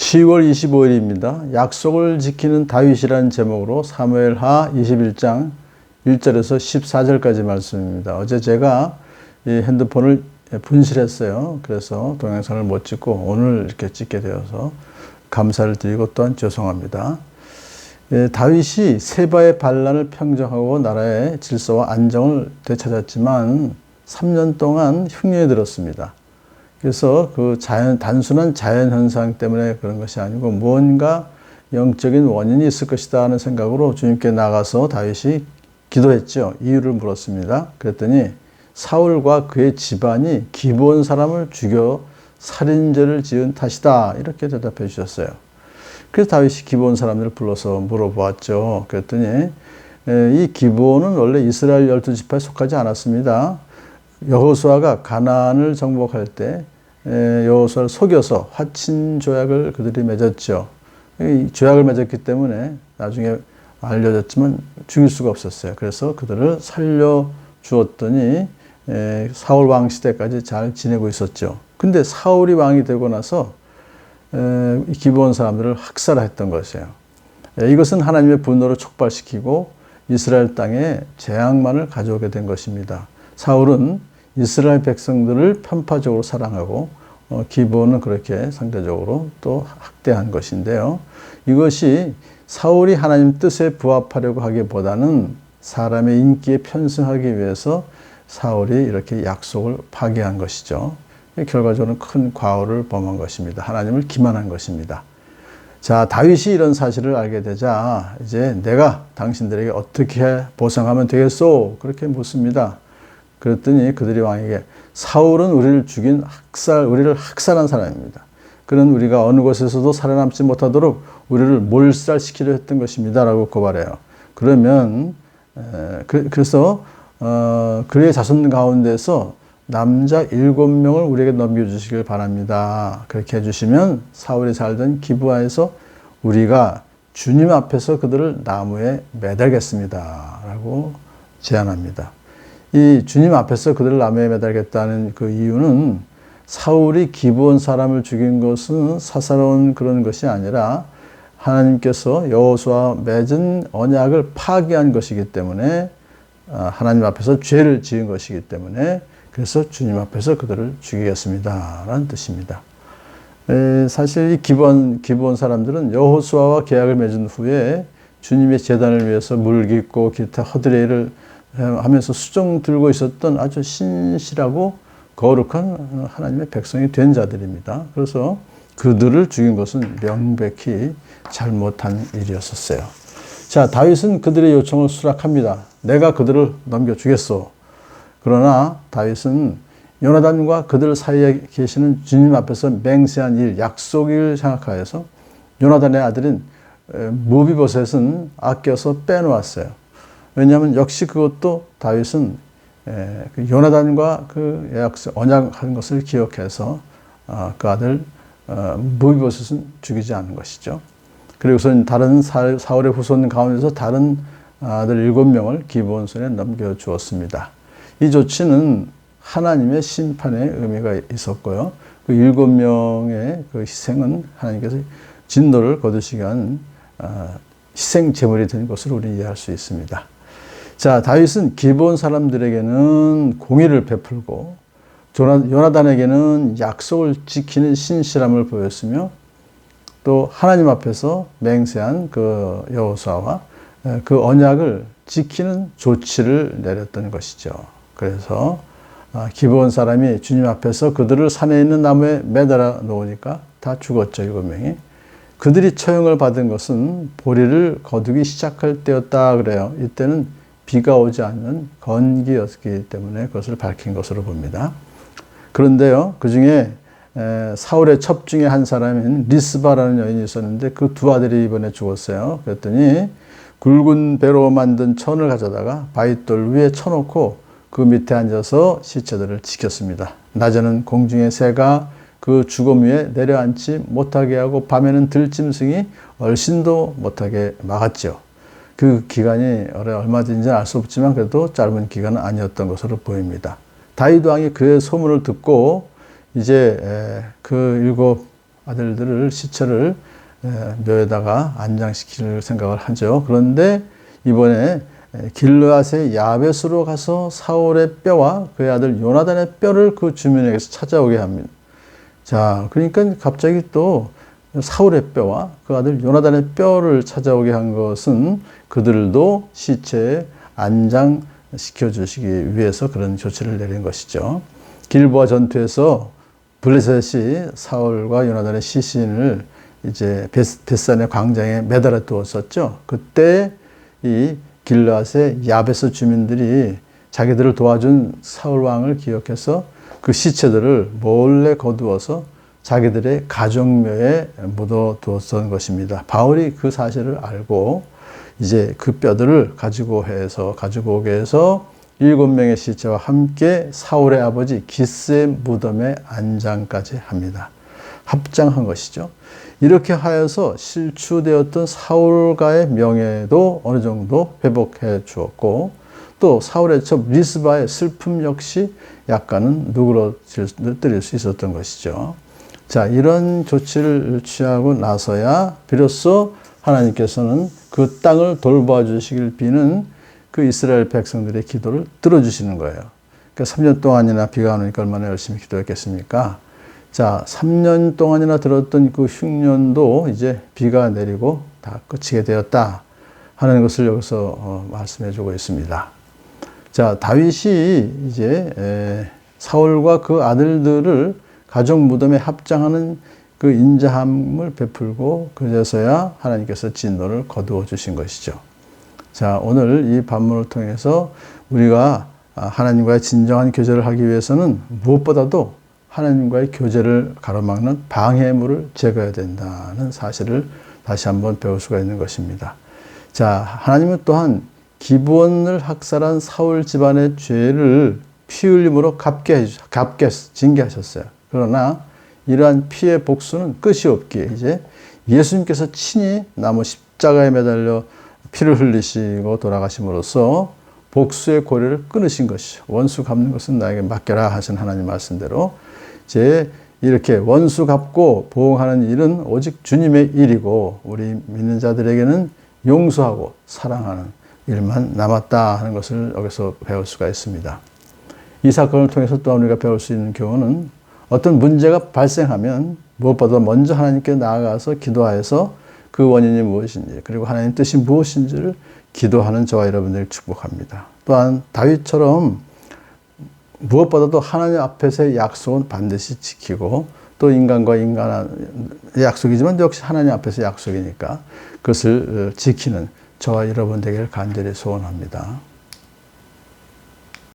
10월 25일입니다. 약속을 지키는 다윗이라는 제목으로 사무엘하 21장 1절에서 14절까지 말씀입니다. 어제 제가 이 핸드폰을 분실했어요. 그래서 동영상을 못 찍고 오늘 이렇게 찍게 되어서 감사를 드리고 또한 죄송합니다. 다윗이 세바의 반란을 평정하고 나라의 질서와 안정을 되찾았지만 3년 동안 흉년이 들었습니다. 그래서 그 단순한 자연현상 때문에 그런 것이 아니고 무언가 영적인 원인이 있을 것이다 하는 생각으로 주님께 나가서 다윗이 기도했죠. 이유를 물었습니다. 그랬더니 사울과 그의 집안이 기브온 사람을 죽여 살인죄를 지은 탓이다. 이렇게 대답해 주셨어요. 그래서 다윗이 기브온 사람들을 불러서 물어보았죠. 그랬더니 이 기브온은 원래 이스라엘 12지파에 속하지 않았습니다. 여호수아가 가나안을 정복할 때 여호수아를 속여서 화친 조약을 그들이 맺었죠. 이 조약을 맺었기 때문에 나중에 알려졌지만 죽일 수가 없었어요. 그래서 그들을 살려 주었더니 사울 왕 시대까지 잘 지내고 있었죠. 근데 사울이 왕이 되고 나서 기브온 사람들을 학살했던 것이에요. 이것은 하나님의 분노를 촉발시키고 이스라엘 땅에 재앙만을 가져오게 된 것입니다. 사울은 이스라엘 백성들을 편파적으로 사랑하고 기브온은 그렇게 상대적으로 또 학대한 것인데요. 이것이 사울이 하나님 뜻에 부합하려고 하기보다는 사람의 인기에 편승하기 위해서 사울이 이렇게 약속을 파기한 것이죠. 결과적으로 큰 과오를 범한 것입니다. 하나님을 기만한 것입니다. 자, 다윗이 이런 사실을 알게 되자 이제 내가 당신들에게 어떻게 보상하면 되겠소? 그렇게 묻습니다. 그랬더니 그들이 왕에게 사울은 우리를 죽인 우리를 학살한 사람입니다. 그는 우리가 어느 곳에서도 살아남지 못하도록 우리를 몰살시키려 했던 것입니다. 라고 고발해요. 그러면 그래서 그의 자손 가운데서 남자 7명을 우리에게 넘겨주시길 바랍니다. 그렇게 해주시면 사울이 살던 기브아에서 우리가 주님 앞에서 그들을 나무에 매달겠습니다. 라고 제안합니다. 이 주님 앞에서 그들을 나무에 매달겠다는 그 이유는 사울이 기브온 사람을 죽인 것은 사사로운 그런 것이 아니라 하나님께서 여호수아와 맺은 언약을 파기한 것이기 때문에 하나님 앞에서 죄를 지은 것이기 때문에 그래서 주님 앞에서 그들을 죽이겠습니다. 라는 뜻입니다. 사실 이 기브온 사람들은 여호수아와 계약을 맺은 후에 주님의 제단을 위해서 물 깃고 기타 허드레일을 하면서 수종 들고 있었던 아주 신실하고 거룩한 하나님의 백성이 된 자들입니다. 그래서 그들을 죽인 것은 명백히 잘못한 일이었었어요. 자, 다윗은 그들의 요청을 수락합니다. 내가 그들을 넘겨주겠소. 그러나 다윗은 요나단과 그들 사이에 계시는 주님 앞에서 맹세한 일, 약속을 생각하여서 요나단의 아들인 무비보셋은 아껴서 빼놓았어요. 왜냐하면 역시 그것도 다윗은 요나단과 그 언약한 것을 기억해서 그 아들 무비보셋은 죽이지 않은 것이죠. 그리고서 다른 사울의 후손 가운데서 다른 아들 7명을 기브온 손에 넘겨주었습니다. 이 조치는 하나님의 심판의 의미가 있었고요. 그 7명의 그 희생은 하나님께서 진노를 거두시기 위한 희생 제물이 된 것으로 우리는 이해할 수 있습니다. 자, 다윗은 기브온 사람들에게는 공의를 베풀고 요나단에게는 약속을 지키는 신실함을 보였으며 또 하나님 앞에서 맹세한 그 여호수아와 그 언약을 지키는 조치를 내렸던 것이죠. 그래서 기브온 사람이 주님 앞에서 그들을 산에 있는 나무에 매달아 놓으니까 다 죽었죠. 7명이. 그들이 처형을 받은 것은 보리를 거두기 시작할 때였다 그래요. 이때는 비가 오지 않는 건기였기 때문에 그것을 밝힌 것으로 봅니다. 그런데요, 그 중에 사울의 첩 중에 한 사람인 리스바라는 여인이 있었는데 그 두 아들이 이번에 죽었어요. 그랬더니 굵은 배로 만든 천을 가져다가 바윗돌 위에 쳐놓고 그 밑에 앉아서 시체들을 지켰습니다. 낮에는 공중의 새가 그 죽음 위에 내려앉지 못하게 하고 밤에는 들짐승이 얼씬도 못하게 막았죠. 그 기간이 얼마든지 알 수 없지만 그래도 짧은 기간은 아니었던 것으로 보입니다. 다윗 왕이 그의 소문을 듣고 이제 그 아들들을 시체를 묘에다가 안장시킬 생각을 하죠. 그런데 이번에 길르앗의 야벳으로 가서 사울의 뼈와 그의 아들 요나단의 뼈를 그 주민에게서 찾아오게 합니다. 자, 그러니까 갑자기 또 사울의 뼈와 그 아들 요나단의 뼈를 찾아오게 한 것은 그들도 시체에 안장시켜 주시기 위해서 그런 조치를 내린 것이죠. 길보아 전투에서 블레셋이 사울과 요나단의 시신을 이제 벳산의 광장에 매달아 두었었죠. 그때 이 길르앗의 야베스 주민들이 자기들을 도와준 사울 왕을 기억해서 그 시체들을 몰래 거두어서 자기들의 가족묘에 묻어 두었던 것입니다. 바울이 그 사실을 알고 이제 그 뼈들을 가지고 오게 해서 7명의 시체와 함께 사울의 아버지 기스의 무덤에 안장까지 합니다. 합장한 것이죠. 이렇게 하여서 실추되었던 사울과의 명예도 어느 정도 회복해 주었고, 또 사울의 첩 리스바의 슬픔 역시 약간은 누그러뜨릴 수 있었던 것이죠. 자, 이런 조치를 취하고 나서야 비로소 하나님께서는 그 땅을 돌봐 주시길 비는 그 이스라엘 백성들의 기도를 들어주시는 거예요. 그러니까 3년 동안이나 비가 안 오니까 얼마나 열심히 기도했겠습니까? 자, 3년 동안이나 들었던 그 흉년도 이제 비가 내리고 다 그치게 되었다 하는 것을 여기서 말씀해 주고 있습니다. 자, 다윗이 이제 사울과 그 아들들을 가족 무덤에 합장하는 그 인자함을 베풀고 그제서야 하나님께서 진노를 거두어 주신 것이죠. 자, 오늘 이 반문을 통해서 우리가 하나님과의 진정한 교제를 하기 위해서는 무엇보다도 하나님과의 교제를 가로막는 방해물을 제거해야 된다는 사실을 다시 한번 배울 수가 있는 것입니다. 자, 하나님은 또한 기브온을 학살한 사울 집안의 죄를 피 흘림으로 갚게 징계하셨어요. 그러나 이러한 피의 복수는 끝이 없기에 이제 예수님께서 친히 나무 십자가에 매달려 피를 흘리시고 돌아가심으로써 복수의 고리를 끊으신 것이죠. 원수 갚는 것은 나에게 맡겨라 하신 하나님 말씀대로 이제 이렇게 원수 갚고 보응하는 일은 오직 주님의 일이고 우리 믿는 자들에게는 용서하고 사랑하는 일만 남았다 하는 것을 여기서 배울 수가 있습니다. 이 사건을 통해서 또 우리가 배울 수 있는 교훈은 어떤 문제가 발생하면 무엇보다 먼저 하나님께 나아가서 기도하여서 그 원인이 무엇인지 그리고 하나님 뜻이 무엇인지를 기도하는 저와 여러분들을 축복합니다. 또한 다윗처럼 무엇보다도 하나님 앞에서의 약속은 반드시 지키고 또 인간과 인간의 약속이지만 역시 하나님 앞에서의 약속이니까 그것을 지키는 저와 여러분 되기를 간절히 소원합니다.